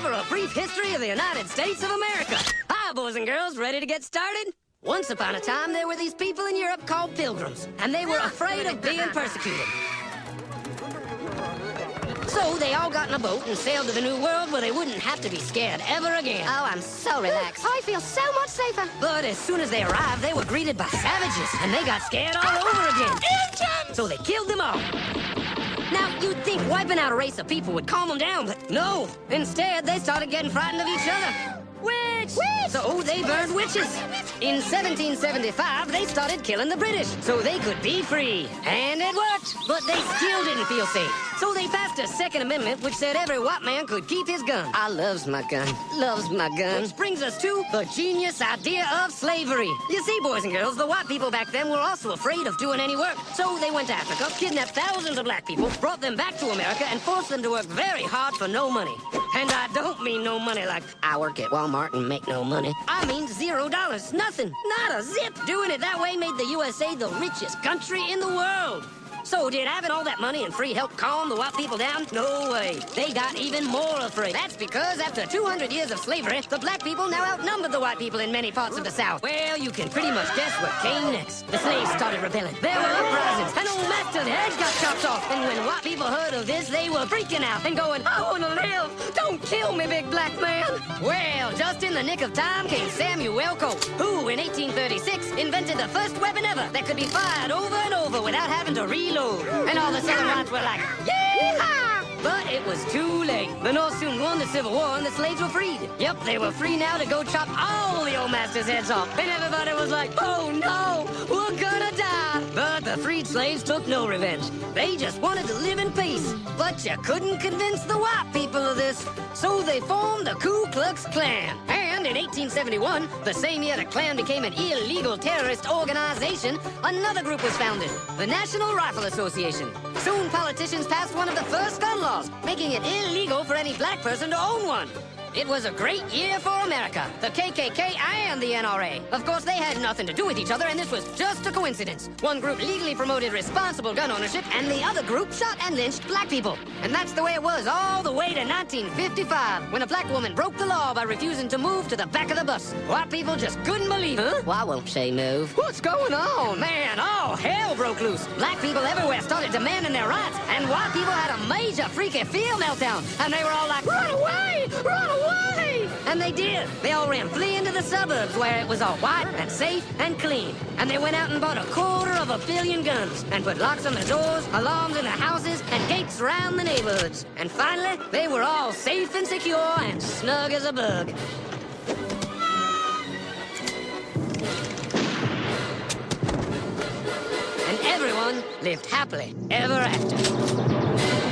for a brief history of the United States of America. Hi, boys and girls, ready to get started? Once upon a time, there were these people in Europe called pilgrims, and they were afraid of being persecuted. So they all got in a boat and sailed to the New World where they wouldn't have to be scared ever again. Oh, I'm so relaxed. I feel so much safer. But as soon as they arrived, they were greeted by savages, and they got scared all over again. Indians! So they killed them all. Now, you'd think wiping out a race of people would calm them down, but no. Instead, they started getting frightened of each other. Witch! So they burned witches. In 1775, they started killing the British so they could be free. And it worked, but they still didn't feel safe. So they passed a Second Amendment which said every white man could keep his gun. I loves my gun. Loves my gun. Which brings us to the genius idea of slavery. You see, boys and girls, the white people back then were also afraid of doing any work. So they went to Africa, kidnapped thousands of black people, brought them back to America, and forced them to work very hard for no money. And I don't mean no money like I work at Walmart and make no money. I mean $0. Nothing. Not a zip. Doing it that way made the USA the richest country in the world. So did having all that money and free help calm the white people down? No way. They got even more afraid. That's because after 200 years of slavery, the black people now outnumbered the white people in many parts of the South. Well, you can pretty much guess what came next. The slaves started rebelling. There were uprisings. An old master's head got chopped off. And when white people heard of this, they were freaking out and going, I want to live. Don't kill me, big black man. Well, just in the nick of time came Samuel Colt, who in 1836 invented the first weapon ever that could be fired over and over without having to reload. And all the Southern whites were like, yeehaw! But it was too late. The North soon won the Civil War and the slaves were freed. Yep, they were free now to go chop all the old masters' heads off. And everybody was like, oh no, we're gonna die. But the freed slaves took no revenge. They just wanted to live in peace. But you couldn't convince the white people of this. So they formed the Ku Klux Klan. And in 1871, the same year the Klan became an illegal terrorist organization, another group was founded, the National Rifle Association. Soon politicians passed one of the first gun laws, making it illegal for any black person to own one. It was a great year for America, the KKK and the NRA. Of course, they had nothing to do with each other, and this was just a coincidence. One group legally promoted responsible gun ownership, and the other group shot and lynched black people. And that's the way it was all the way to 1955, when a black woman broke the law by refusing to move to the back of the bus. White people just couldn't believe it. Huh? Why won't she move? What's going on? Man, all hell broke loose. Black people everywhere started demanding their rights, and white people had a major freaky fear meltdown, and they were all like, run away! Run away! And they did. They all ran fleeing to the suburbs where it was all white and safe and clean. And they went out and bought 250 million guns and put locks on the doors, alarms in the houses, and gates around the neighborhoods. And finally, they were all safe and secure and snug as a bug. And everyone lived happily ever after.